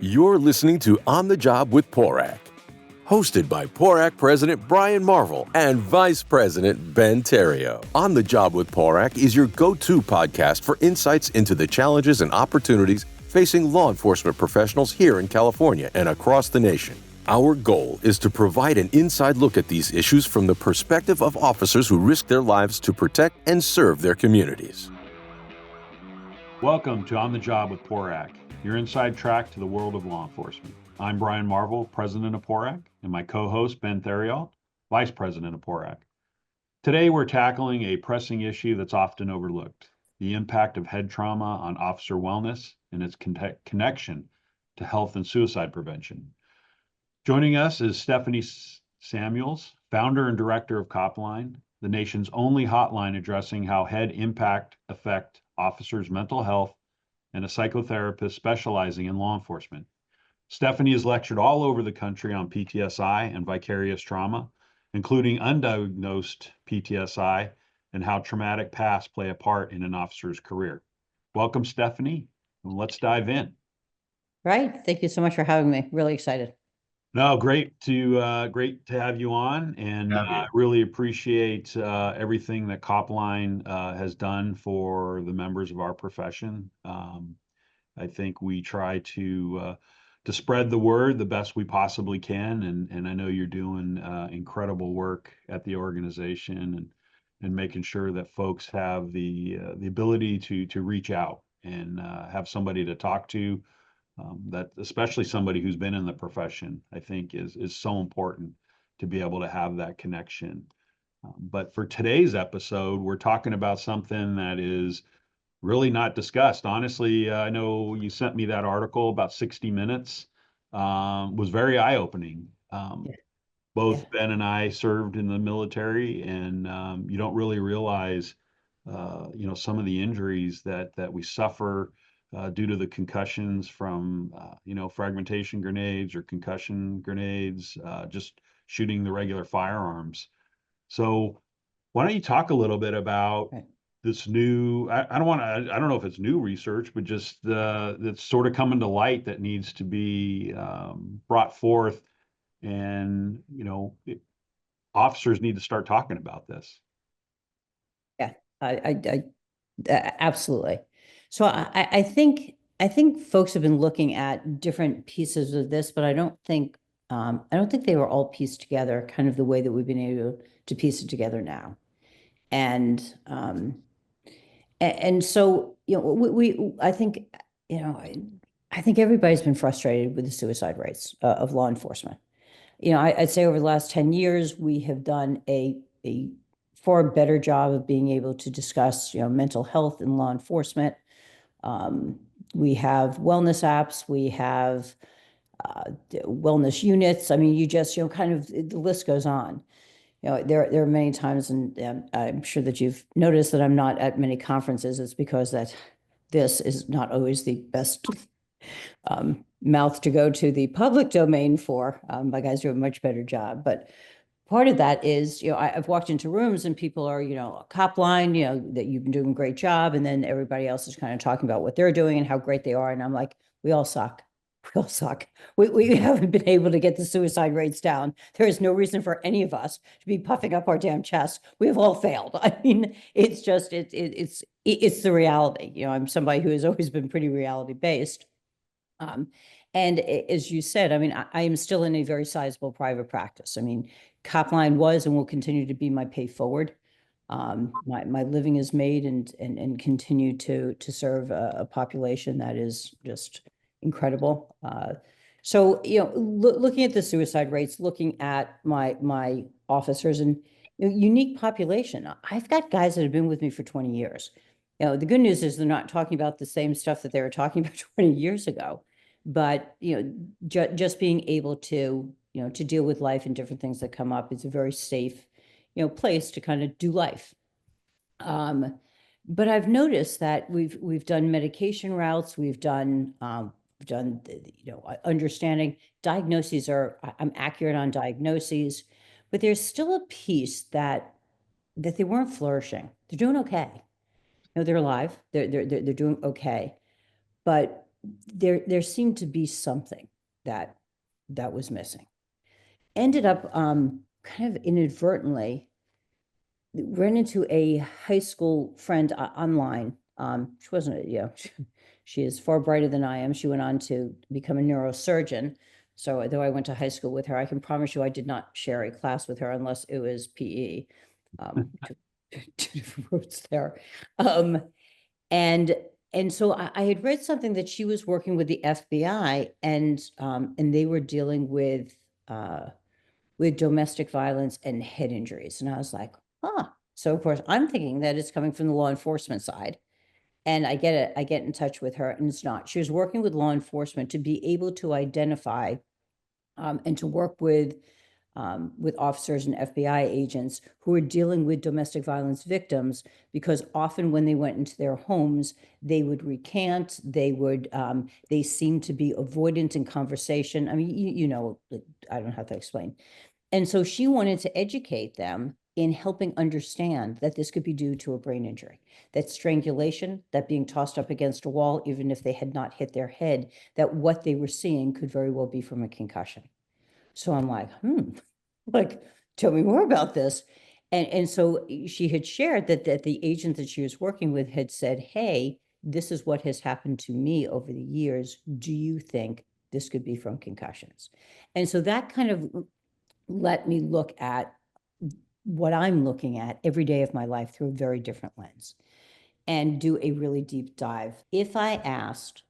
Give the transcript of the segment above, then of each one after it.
You're listening to On the Job with PORAC, hosted by PORAC President Brian Marvel and Vice President Ben Therriault. On the Job with PORAC is your go-to podcast for insights into the challenges and opportunities facing law enforcement professionals here in California and across the nation. Our goal is to provide an inside look at these issues from the perspective of officers who risk their lives to protect and serve their communities. Welcome to On the Job with PORAC, your inside track to the world of law enforcement. I'm Brian Marvel, President of PORAC, and my co-host Ben Therriault, Vice President of PORAC. Today we're tackling a pressing issue that's often overlooked, the impact of head trauma on officer wellness and its connection to health and suicide prevention. Joining us is Stephanie Samuels, founder and director of CopLine, the nation's only hotline addressing how head impact affect officers' mental health, and a psychotherapist specializing in law enforcement. Stephanie has lectured all over the country on PTSI and vicarious trauma, including undiagnosed PTSI and how traumatic past play a part in an officer's career. Welcome, Stephanie, and let's dive in. Right. Thank you so much for having me. Really excited. No, great to have you on, and really appreciate everything that CopLine has done for the members of our profession. I think we try to spread the word the best we possibly can, and I know you're doing incredible work at the organization and making sure that folks have the ability to reach out and have somebody to talk to. That especially somebody who's been in the profession, I think is so important to be able to have that connection. But for today's episode, we're talking about something that is really not discussed. Honestly, I know you sent me that article about 60 Minutes, was very eye-opening. Both Ben and I served in the military, and you don't really realize, some of the injuries that we suffer due to the concussions from, fragmentation grenades or concussion grenades, just shooting the regular firearms. So why don't you talk a little bit about this new, I don't know if it's new research, but just that's sort of coming to light that needs to be brought forth, and, officers need to start talking about this. Yeah, I absolutely. So I think folks have been looking at different pieces of this, but I don't think they were all pieced together kind of the way that we've been able to piece it together now. And so, I think everybody's been frustrated with the suicide rates of law enforcement. I'd say over the last 10 years, we have done a far better job of being able to discuss, mental health in law enforcement. We have wellness apps, we have wellness units. I mean, you just, kind of, the list goes on. There are many times, and I'm sure that you've noticed that I'm not at many conferences. It's because that this is not always the best mouth to go to the public domain for. My guys do a much better job, but part of that is, I've walked into rooms and people are, CopLine, that you've been doing a great job. And then everybody else is kind of talking about what they're doing and how great they are. And I'm like, we all suck. We all suck. We haven't been able to get the suicide rates down. There is no reason for any of us to be puffing up our damn chest. We have all failed. I mean, it's just, it's the reality. I'm somebody who has always been pretty reality based. And as you said, I mean, I am still in a very sizable private practice. I mean, CopLine was and will continue to be my pay forward. My living is made and continue to serve a population that is just incredible. So, looking at the suicide rates, looking at my officers and unique population, I've got guys that have been with me for 20 years. The good news is they're not talking about the same stuff that they were talking about 20 years ago. But, just being able to, to deal with life and different things that come up, it's a very safe, place to kind of do life. But I've noticed that we've done medication routes, we've done, understanding diagnoses I'm accurate on diagnoses, but there's still a piece that they weren't flourishing. They're doing okay. They're alive. They're doing okay. But there seemed to be something that was missing. Ended up kind of inadvertently ran into a high school friend online. She wasn't, she is far brighter than I am. She went on to become a neurosurgeon. So though I went to high school with her, I can promise you I did not share a class with her unless it was PE. Two different routes there. And so I had read something that she was working with the FBI, and they were dealing with domestic violence and head injuries. And I was like, huh. So of course I'm thinking that it's coming from the law enforcement side. And I get in touch with her, and it's not. She was working with law enforcement to be able to identify and to work with officers and FBI agents who are dealing with domestic violence victims, because often when they went into their homes, they would recant, they seemed to be avoidant in conversation. I mean, I don't know how to explain. And so she wanted to educate them in helping understand that this could be due to a brain injury, that strangulation, that being tossed up against a wall, even if they had not hit their head, that what they were seeing could very well be from a concussion. So I'm like, like, tell me more about this. And so she had shared that the agent that she was working with had said, hey, this is what has happened to me over the years. Do you think this could be from concussions? And so that kind of let me look at what I'm looking at every day of my life through a very different lens and do a really deep dive. If I asked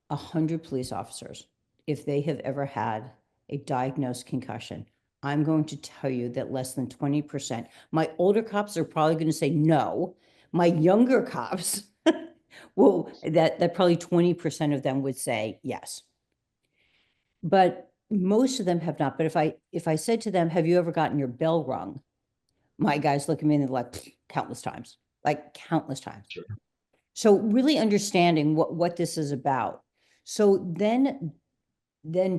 100 police officers if they have ever had a diagnosed concussion, I'm going to tell you that less than 20%. My older cops are probably going to say no. My younger cops, well, that probably 20% of them would say yes. But most of them have not. But if I said to them, have you ever gotten your bell rung? My guys look at me and they're like, countless times, like countless times. Sure. So really understanding what this is about. So then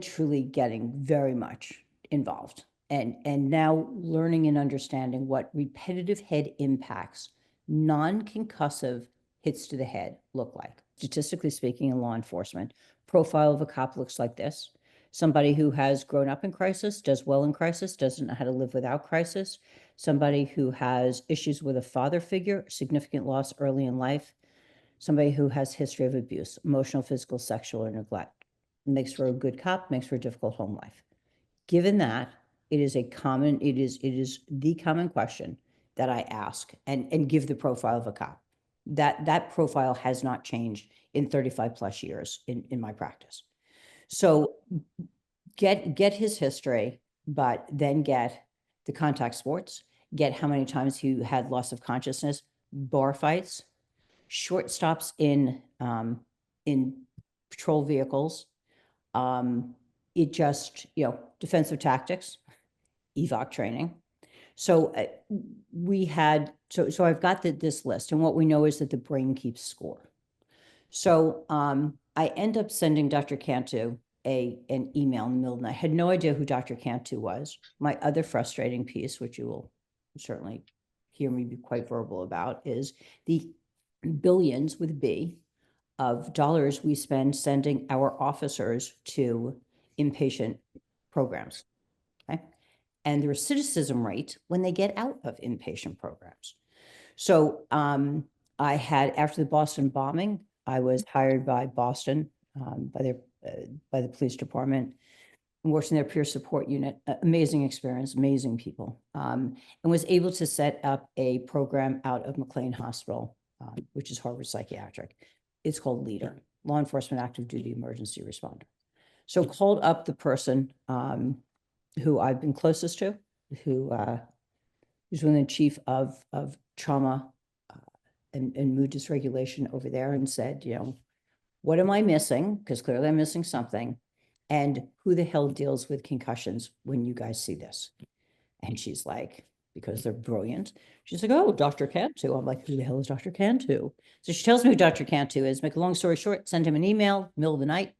truly getting very much involved and now learning and understanding what repetitive head impacts, non-concussive hits to the head look like. Statistically speaking, in law enforcement, profile of a cop looks like this. Somebody who has grown up in crisis, does well in crisis, doesn't know how to live without crisis. Somebody who has issues with a father figure, significant loss early in life. Somebody who has history of abuse, emotional, physical, sexual, or neglect. Makes for a good cop, makes for a difficult home life. Given that, it is the common question that I ask and give the profile of a cop. That profile has not changed in 35 plus years in my practice. So get his history, but then get the contact sports, get how many times he had loss of consciousness, bar fights, short stops in patrol vehicles. It just, defensive tactics, evac training. So so I've got this list, and what we know is that the brain keeps score. So I end up sending Dr. Cantu an email in the middle of the night. I had no idea who Dr. Cantu was. My other frustrating piece, which you will certainly hear me be quite verbal about, is the billions with B of dollars we spend sending our officers to inpatient programs, okay? And the recidivism rate when they get out of inpatient programs. So I had, after the Boston bombing, I was hired by Boston, by the police department, and worked in their peer support unit. Amazing experience, amazing people, and was able to set up a program out of McLean Hospital, which is Harvard Psychiatric. It's called LEADER, Law Enforcement Active Duty Emergency Responder. So called up the person who I've been closest to, who's one of the chief of trauma and mood dysregulation over there, and said, what am I missing? Because clearly I'm missing something. And who the hell deals with concussions when you guys see this? And she's like, because they're brilliant. She's like, oh, Dr. Cantu. I'm like, who the hell is Dr. Cantu? So she tells me who Dr. Cantu is. Make a long story short, send him an email, middle of the night.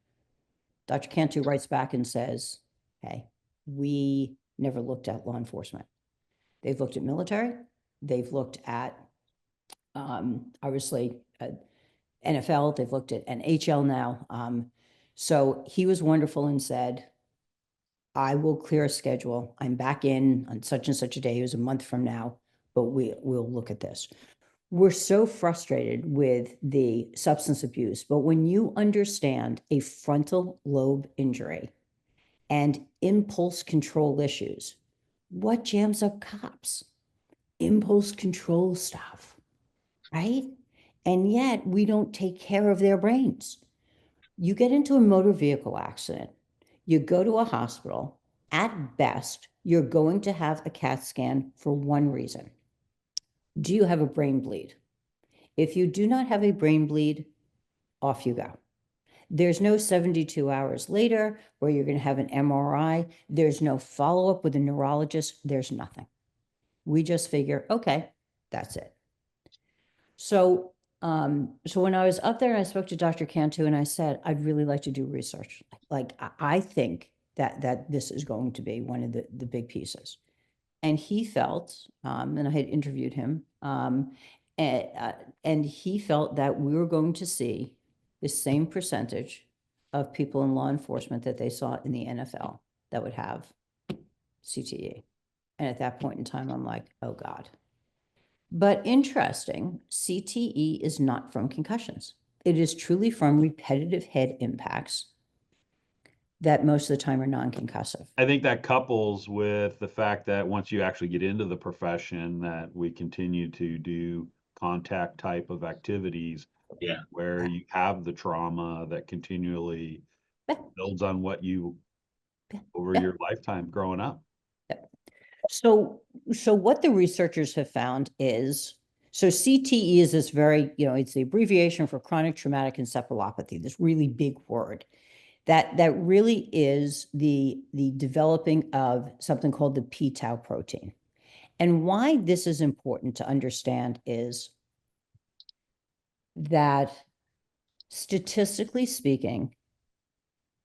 Dr. Cantu writes back and says, hey, we never looked at law enforcement. They've looked at military. They've looked at, obviously, NFL, they've looked at NHL now. So he was wonderful and said, I will clear a schedule. I'm back in on such and such a day. It was a month from now, but we'll look at this. We're so frustrated with the substance abuse, but when you understand a frontal lobe injury and impulse control issues, what jams up cops? Impulse control stuff, right? And yet we don't take care of their brains. You get into a motor vehicle accident, you go to a hospital, at best, you're going to have a CAT scan for one reason. Do you have a brain bleed? If you do not have a brain bleed, off you go. There's no 72 hours later where you're going to have an MRI. There's no follow-up with a neurologist. There's nothing. We just figure, okay, that's it. So when I was up there, I spoke to Dr. Cantu and I said, I'd really like to do research. Like, I think that this is going to be one of the big pieces. And he felt, and I had interviewed him, and he felt that we were going to see the same percentage of people in law enforcement that they saw in the NFL that would have CTE. And at that point in time, I'm like, oh God. But interesting, CTE is not from concussions. It is truly from repetitive head impacts that most of the time are non-concussive. I think that couples with the fact that once you actually get into the profession, that we continue to do contact type of activities where you have the trauma that continually builds on what you over your lifetime growing up. So what the researchers have found is, so CTE is this very, it's the abbreviation for chronic traumatic encephalopathy, this really big word that really is the developing of something called the p-tau protein. And why this is important to understand is that statistically speaking,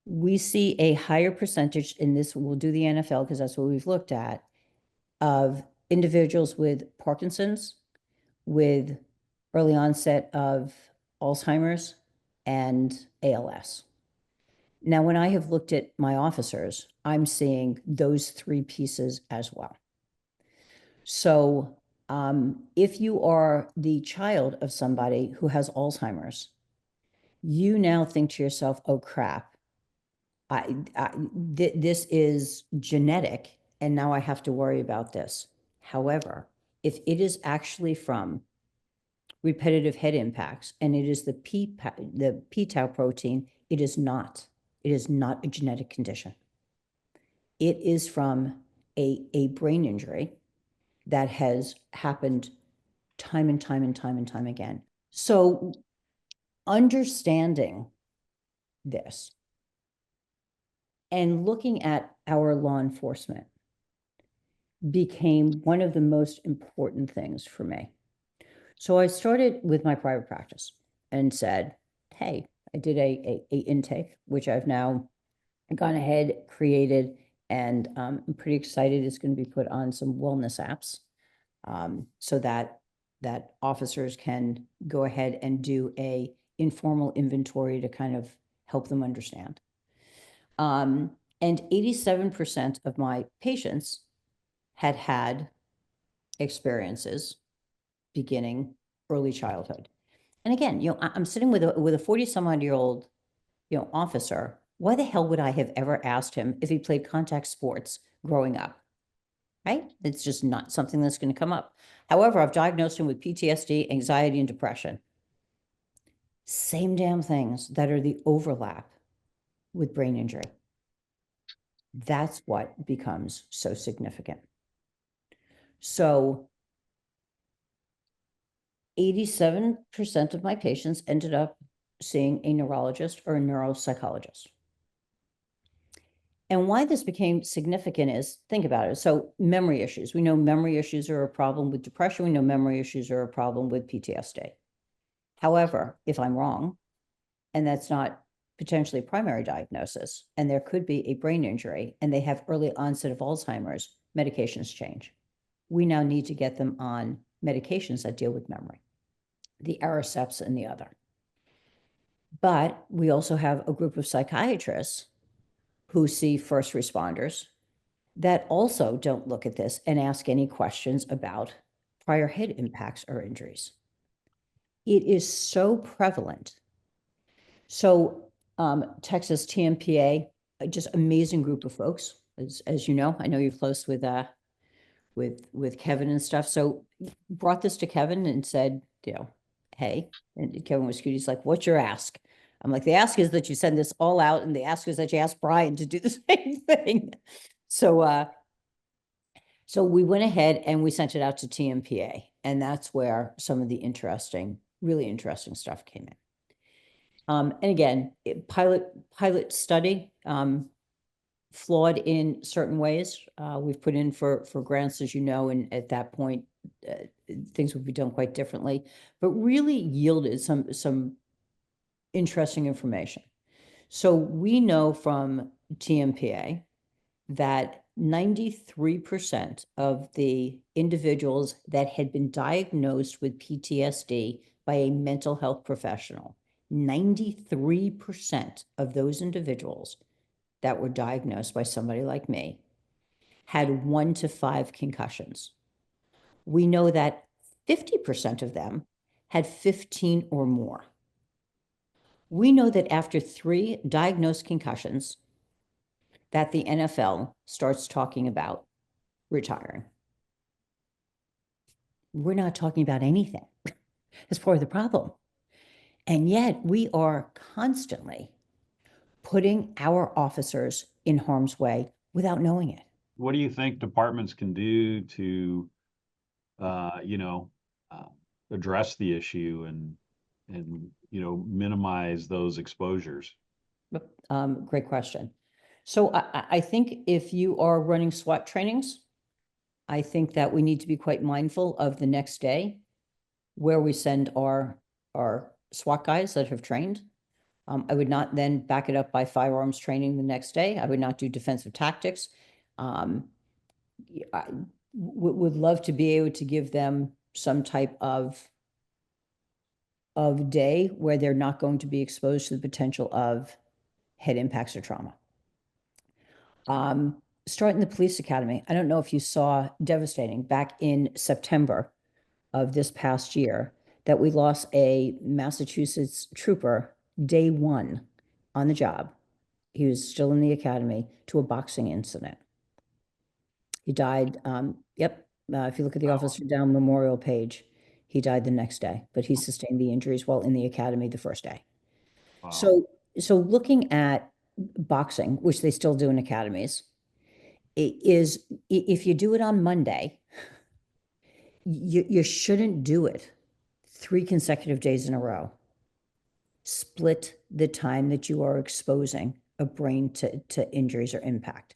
we see a higher percentage in this, we'll do the NFL because that's what we've looked at, of individuals with Parkinson's, with early onset of Alzheimer's and ALS. Now, when I have looked at my officers, I'm seeing those three pieces as well. So if you are the child of somebody who has Alzheimer's, you now think to yourself, oh crap, this is genetic, and now I have to worry about this. However, if it is actually from repetitive head impacts and it is the p-tau protein, it is not a genetic condition. It is from a brain injury that has happened time and time again. So understanding this and looking at our law enforcement became one of the most important things for me. So I started with my private practice and said, hey, I did a intake, which I've now gone ahead, created, and I'm pretty excited it's going to be put on some wellness apps so that officers can go ahead and do a informal inventory to kind of help them understand. And 87% of my patients had experiences beginning early childhood. And again, I'm sitting with a 40-some-odd-year-old, officer. Why the hell would I have ever asked him if he played contact sports growing up? Right? It's just not something that's going to come up. However, I've diagnosed him with PTSD, anxiety, and depression. Same damn things that are the overlap with brain injury. That's what becomes so significant. So 87% of my patients ended up seeing a neurologist or a neuropsychologist. And why this became significant is, think about it. So memory issues. We know memory issues are a problem with depression. We know memory issues are a problem with PTSD. However, if I'm wrong, and that's not potentially a primary diagnosis, and there could be a brain injury, and they have early onset of Alzheimer's, medications change. We now need to get them on medications that deal with memory, the Ariceps and the other. But we also have a group of psychiatrists who see first responders that also don't look at this and ask any questions about prior head impacts or injuries. It is so prevalent. So Texas TMPA, just amazing group of folks, as you know. I know you're close with Kevin and stuff. So brought this to Kevin and said, hey, and Kevin was cute. He's like, what's your ask? I'm like, the ask is that you send this all out, and the ask is that you ask Brian to do the same thing. So we went ahead and we sent it out to TMPA, and that's where some of the really interesting stuff came in. And again, pilot study, flawed in certain ways. We've put in for grants, as you know, and at that point, things would be done quite differently, but really yielded some interesting information. So we know from TMPA that 93% of the individuals that had been diagnosed with PTSD by a mental health professional, 93% of those individuals that were diagnosed by somebody like me had 1 to 5 concussions. We know that 50% of them had 15 or more. We know that after 3 diagnosed concussions, that the NFL starts talking about retiring. We're not talking about anything. That's part of the problem. And yet we are constantly putting our officers in harm's way without knowing it. What do you think departments can do to, address the issue and minimize those exposures? Great question. So I think if you are running SWAT trainings, I think that we need to be quite mindful of the next day where we send our SWAT guys that have trained. I would not then back it up by firearms training the next day. I would not do defensive tactics. I would love to be able to give them some type of day where they're not going to be exposed to the potential of head impacts or trauma. Starting the police academy. I don't know if you saw, devastating, back in September of this past year, that we lost a Massachusetts trooper day 1 on the job. He was still in the academy, to a boxing incident. He died. If you look at the Officer Down memorial page, he died the next day, but he sustained the injuries while in the academy the first day. Wow. So looking at boxing, which they still do in academies, is if you do it on Monday, you shouldn't do it 3 consecutive days in a row. Split the time that you are exposing a brain to injuries or impact.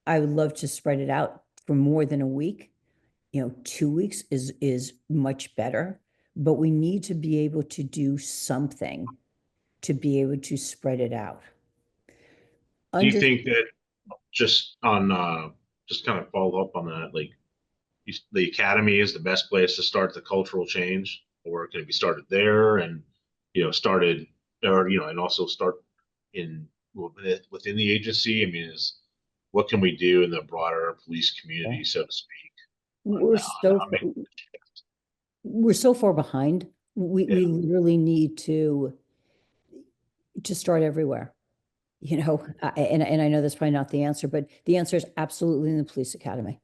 I would love to spread it out for more than a week. 2 weeks is much better, but we need to be able to do something to be able to spread it out. Do you think that just kind of follow up on that, like the academy is the best place to start the cultural change, or can it be started there and, started, or, and also start within the agency? I mean, what can we do in the broader police community, so to speak? We're so far behind. We literally need to start everywhere, and I know that's probably not the answer, but the answer is absolutely in the police academy.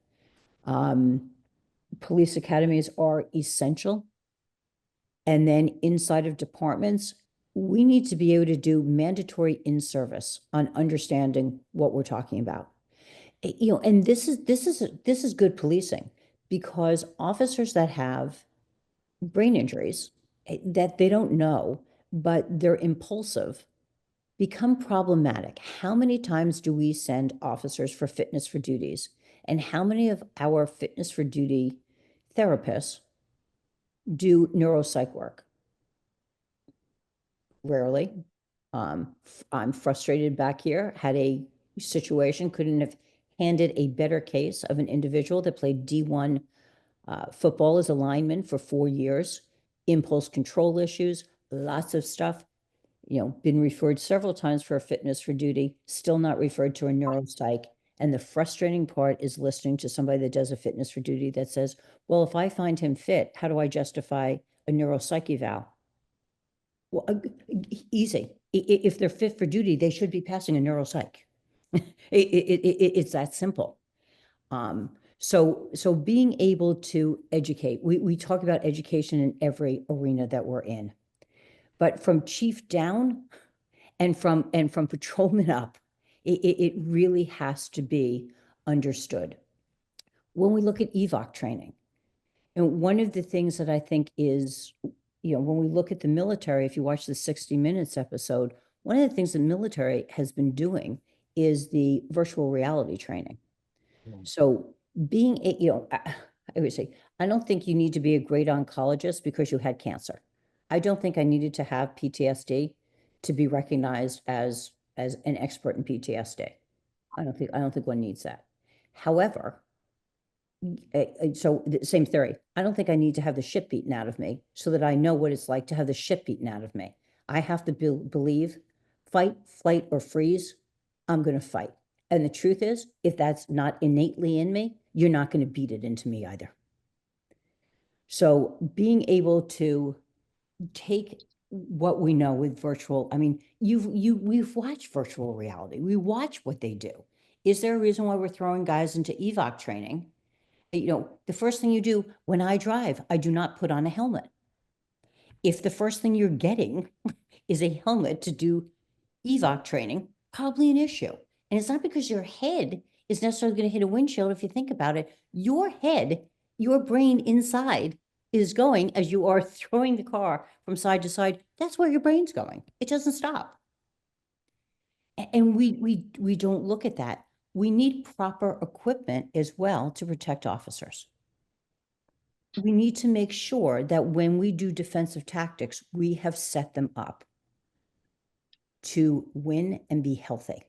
Police academies are essential. And then inside of departments, we need to be able to do mandatory in-service on understanding what we're talking about. And this is good policing, because officers that have brain injuries that they don't know, but they're impulsive, become problematic. How many times do we send officers for fitness for duties? And how many of our fitness for duty therapists do neuropsych work? Rarely. I'm frustrated back here. Had a situation, couldn't have handed a better case of an individual that played D1 football as a lineman for 4 years, impulse control issues, lots of stuff. been referred several times for a fitness for duty, still not referred to a neuropsych. And the frustrating part is listening to somebody that does a fitness for duty that says, well, if I find him fit, how do I justify a neuropsych eval? Well, easy. If they're fit for duty, they should be passing a neuropsych. It's that simple. So being able to educate, we talk about education in every arena that we're in, but from chief down and from patrolman up, it really has to be understood. When we look at EVOC training, and one of the things that I think is, when we look at the military, if you watch the 60 Minutes episode, one of the things the military has been doing is the virtual reality training. So being I would say, I don't think you need to be a great oncologist because you had cancer. I don't think I needed to have PTSD to be recognized as an expert in PTSD. I don't think one needs that. However, so the same theory. I don't think I need to have the shit beaten out of me so that I know what it's like to have the shit beaten out of me. I have to believe, fight, flight, or freeze. I'm going to fight. And the truth is, if that's not innately in me, you're not going to beat it into me either. So being able to take what we know with virtual, I mean, we've watched virtual reality. We watch what they do. Is there a reason why we're throwing guys into EVOC training? The first thing you do when I drive, I do not put on a helmet. If the first thing you're getting is a helmet to do EVOC training, probably an issue. And it's not because your head is necessarily going to hit a windshield. If you think about it, your head, your brain inside is going as you are throwing the car from side to side. That's where your brain's going. It doesn't stop. And we don't look at that. We need proper equipment as well to protect officers. We need to make sure that when we do defensive tactics, we have set them up to win and be healthy.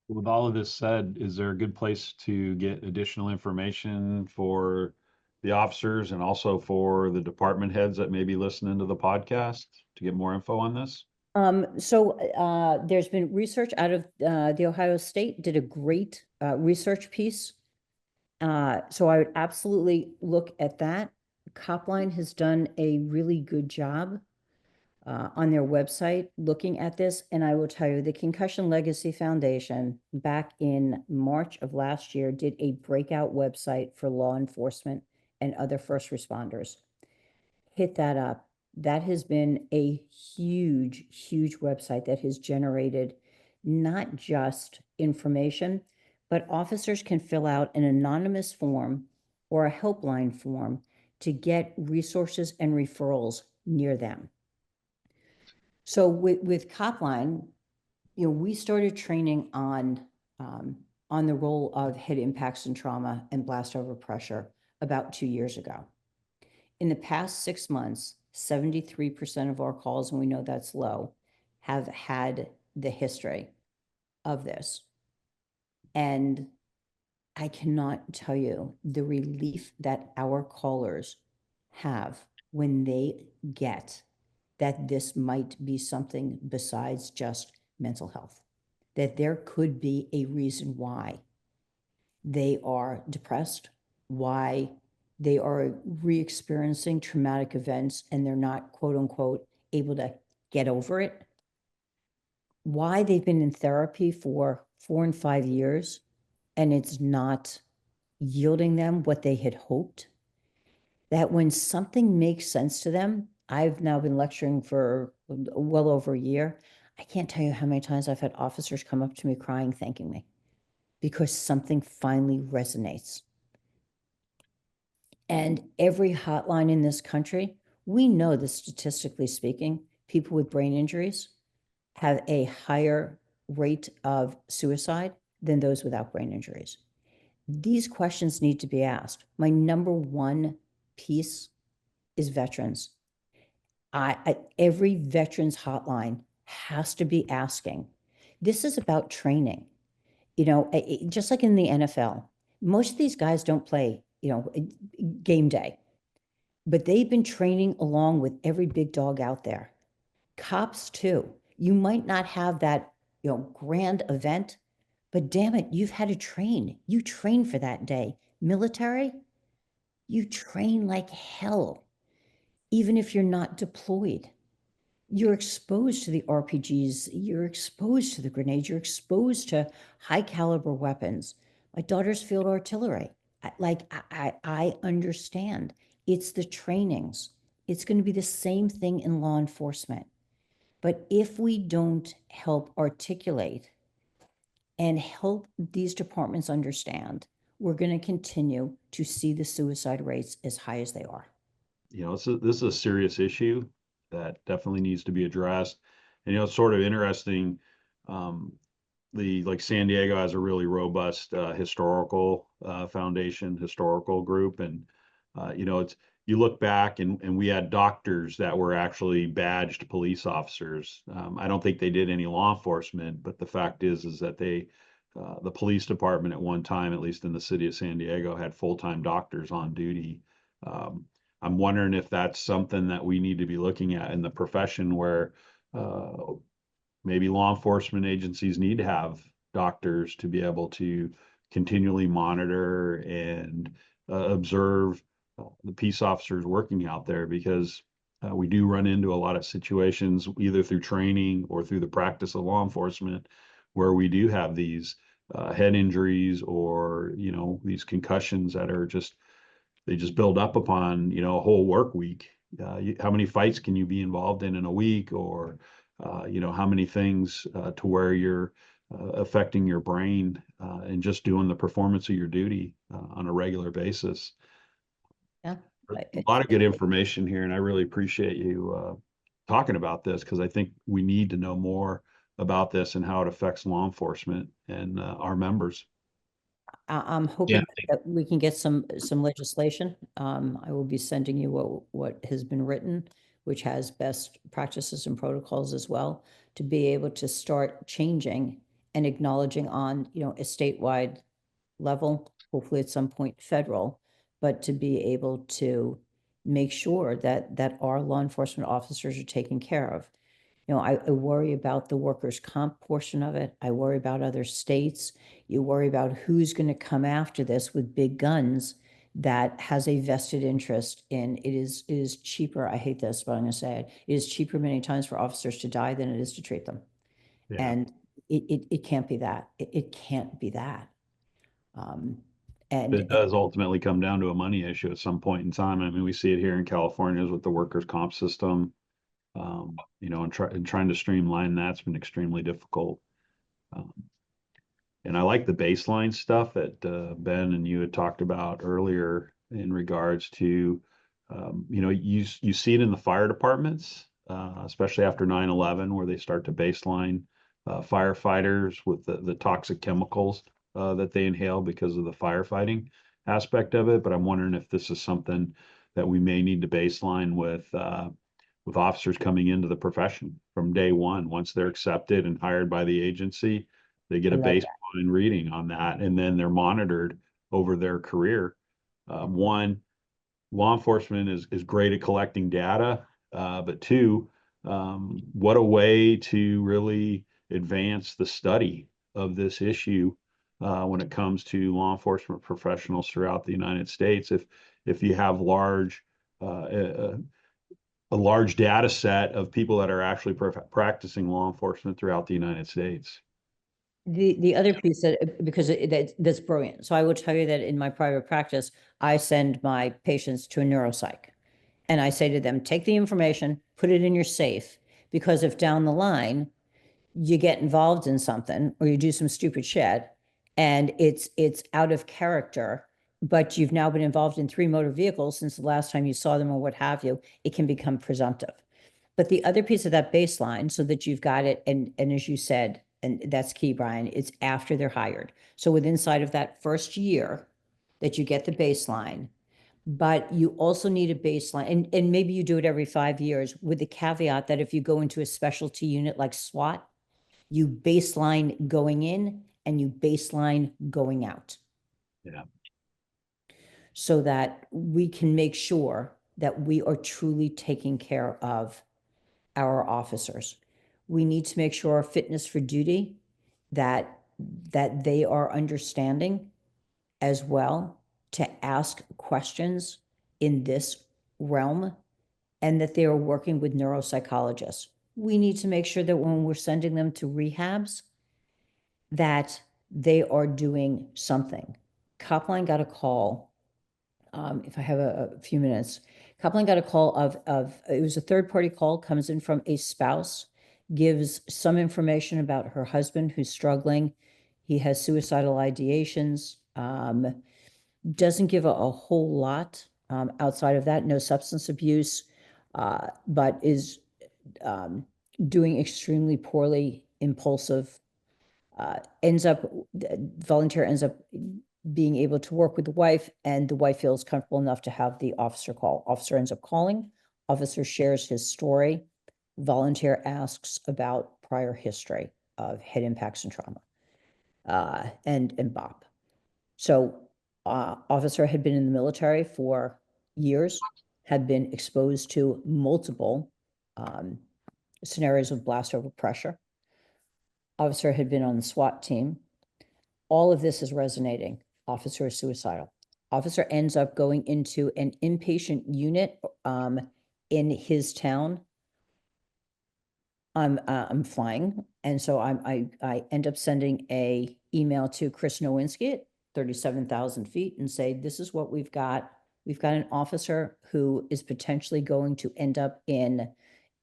With all of this said, is there a good place to get additional information for the officers and also for the department heads that may be listening to the podcast to get more info on this? So there's been research out of the Ohio State, did a great research piece. So I would absolutely look at that. CopLine has done a really good job on their website looking at this. And I will tell you, the Concussion Legacy Foundation back in March of last year did a breakout website for law enforcement and other first responders. Hit that up. That has been a huge, huge website that has generated not just information, but officers can fill out an anonymous form or a helpline form to get resources and referrals near them. So with CopLine, we started training on the role of head impacts and trauma and blast over pressure about 2 years ago. In the past 6 months, 73% of our calls, and we know that's low, have had the history of this. And I cannot tell you the relief that our callers have when they get that this might be something besides just mental health, that there could be a reason why they are depressed, why they are re-experiencing traumatic events and they're not, quote unquote, able to get over it, why they've been in therapy for 4 and 5 years and it's not yielding them what they had hoped, that when something makes sense to them, I've now been lecturing for well over a year. I can't tell you how many times I've had officers come up to me crying, thanking me because something finally resonates. And every hotline in this country, we know that statistically speaking, people with brain injuries have a higher rate of suicide than those without brain injuries. These questions need to be asked. My number one piece is veterans. Every veterans hotline has to be asking. This is about training. Just like in the NFL, most of these guys don't play, game day, but they've been training along with every big dog out there. Cops too. You might not have that, grand event, but damn it, you've had to train. You train for that day. Military, you train like hell, even if you're not deployed. You're exposed to the RPGs, you're exposed to the grenades, you're exposed to high caliber weapons. My daughter's field artillery. I understand. It's the trainings. It's going to be the same thing in law enforcement. But if we don't help articulate and help these departments understand, we're going to continue to see the suicide rates as high as they are. This is a serious issue that definitely needs to be addressed. And, it's sort of interesting. Like San Diego has a really robust historical foundation, historical group. And, you look back and we had doctors that were actually badged police officers. I don't think they did any law enforcement, but the fact is that the police department at one time, at least in the city of San Diego, had full-time doctors on duty. I'm wondering if that's something that we need to be looking at in the profession where maybe law enforcement agencies need to have doctors to be able to continually monitor and observe the peace officers working out there, because we do run into a lot of situations either through training or through the practice of law enforcement where we do have these head injuries or, these concussions that are they just build up upon, a whole work week. How many fights can you be involved in a week, or, how many things to where you're affecting your brain and just doing the performance of your duty on a regular basis. Yeah. A lot of good information here, and I really appreciate you talking about this, because I think we need to know more about this and how it affects law enforcement and our members. I'm hoping that we can get some legislation. I will be sending you what has been written, which has best practices and protocols as well, to be able to start changing and acknowledging on, a statewide level, hopefully at some point federal, but to be able to make sure that our law enforcement officers are taken care of. I worry about the workers' comp portion of it. I worry about other states. You worry about who's going to come after this with big guns that has a vested interest in it. Is cheaper. I hate this, but I'm going to say it. It is cheaper many times for officers to die than it is to treat them. Yeah. And it can't be that. It can't be that. And it does ultimately come down to a money issue at some point in time. I mean, we see it here in California with the workers' comp system. And trying to streamline that's been extremely difficult. And I like the baseline stuff that Ben and you had talked about earlier in regards to, you see it in the fire departments, especially after 9/11, where they start to baseline firefighters with the toxic chemicals that they inhale because of the firefighting aspect of it. But I'm wondering if this is something that we may need to baseline with officers coming into the profession from day one. Once they're accepted and hired by the agency, they get a baseline reading on that, and then they're monitored over their career. One, law enforcement is great at collecting data, but two, what a way to really advance the study of this issue when it comes to law enforcement professionals throughout the United States. If you have a large data set of people that are actually practicing law enforcement throughout the United States. The other piece that's brilliant. So I will tell you that in my private practice, I send my patients to a neuropsych, and I say to them, take the information, put it in your safe, because if down the line you get involved in something or you do some stupid shit and it's out of character, but you've now been involved in 3 motor vehicles since the last time you saw them or what have you, it can become presumptive. But the other piece of that baseline, so that you've got it, and as you said, and that's key, Brian, it's after they're hired. So within inside of that first year that you get the baseline, but you also need a baseline, and maybe you do it every 5 years, with the caveat that if you go into a specialty unit like SWAT, you baseline going in and you baseline going out. Yeah. So that we can make sure that we are truly taking care of our officers. We need to make sure fitness for duty, that they are understanding as well to ask questions in this realm, and that they are working with neuropsychologists. We need to make sure that when we're sending them to rehabs, that they are doing something. CopLine got a call, if I have a few minutes, CopLine got a call of, it was a third-party call, comes in from a spouse, gives some information about her husband who's struggling. He has suicidal ideations, doesn't give a whole lot outside of that, no substance abuse, but is doing extremely poorly, impulsive, volunteer ends up being able to work with the wife, and the wife feels comfortable enough to have the officer call. Officer ends up calling, officer shares his story, volunteer asks about prior history of head impacts and trauma, and BOP. So officer had been in the military for years, had been exposed to multiple scenarios of blast over pressure. Officer had been on the SWAT team. All of this is resonating. Officer is suicidal. Officer ends up going into an inpatient unit in his town. I'm flying, and so I end up sending a email to Chris Nowinski at 37,000 feet and say, this is what we've got. We've got an officer who is potentially going to end up in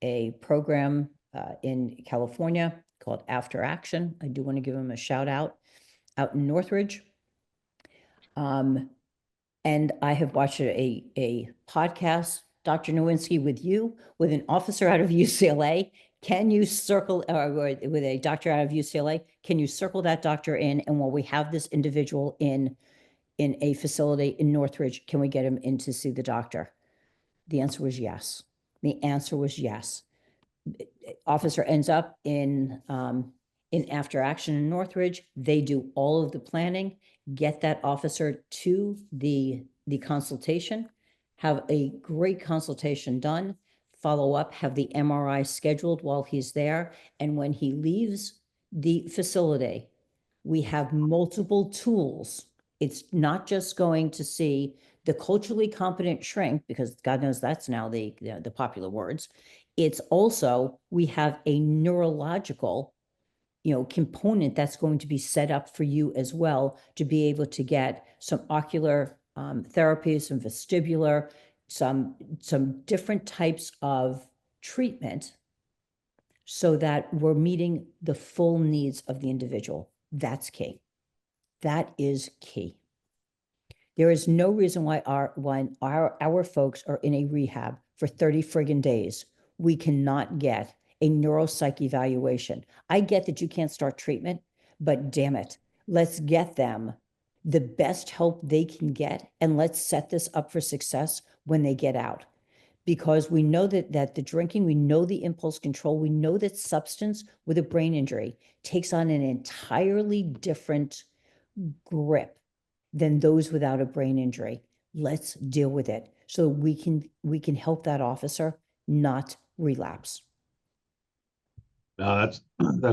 a program in California called After Action. I do want to give him a shout out in Northridge. And I have watched a podcast, Dr. Nowinski, with you, with an officer out of UCLA. Can you circle, or with a doctor out of UCLA, can you circle that doctor in? And while we have this individual in a facility in Northridge, can we get him in to see the doctor? The answer was yes. The answer was yes. Officer ends up in After Action in Northridge. They do all of the planning, get that officer to the consultation, have a great consultation done, follow up, have the MRI scheduled while he's there. And when he leaves the facility, we have multiple tools. It's not just going to see the culturally competent shrink, because God knows that's now the popular words. It's also, we have a neurological component that's going to be set up for you as well, to be able to get some ocular therapy, some vestibular, some different types of treatment, so that we're meeting the full needs of the individual. That's key. That is key. There is no reason why our folks are in a rehab for 30 friggin' days, we cannot get a neuropsych evaluation. I get that you can't start treatment, but damn it, let's get them the best help they can get, and let's set this up for success when they get out. Because we know that the drinking, we know the impulse control, we know that substance with a brain injury takes on an entirely different grip than those without a brain injury. Let's deal with it so we can help that officer not relapse. That's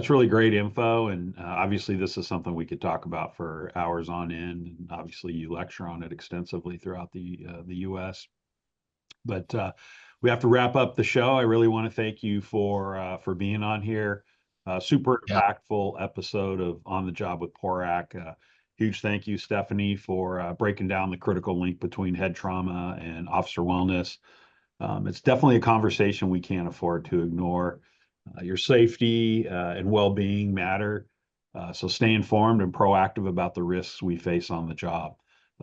really great info, and obviously this is something we could talk about for hours on end. And obviously you lecture on it extensively throughout the U.S. But we have to wrap up the show. I really want to thank you for being on here. Super impactful episode of On the Job with PORAC. Huge thank you, Stephanie, for breaking down the critical link between head trauma and officer wellness. It's definitely a conversation we can't afford to ignore. Your safety and well-being matter. So stay informed and proactive about the risks we face on the job.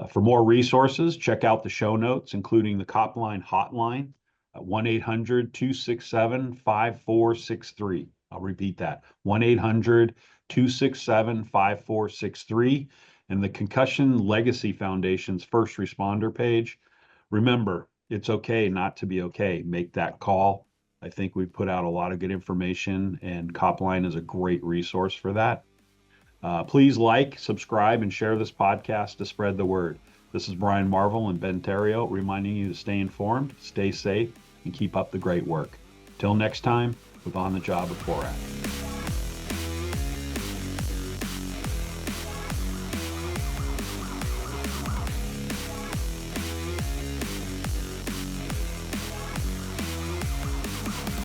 For more resources, check out the show notes, including the CopLine Hotline at 1-800-267-5463. I'll repeat that, 1-800-267-5463, and the Concussion Legacy Foundation's First Responder page. Remember, it's okay not to be okay. Make that call. I think we've put out a lot of good information, and CopLine is a great resource for that. Please like, subscribe, and share this podcast to spread the word. This is Brian Marvel and Ben Therriault reminding you to stay informed, stay safe, and keep up the great work. Till next time, with On the Job with PORAC.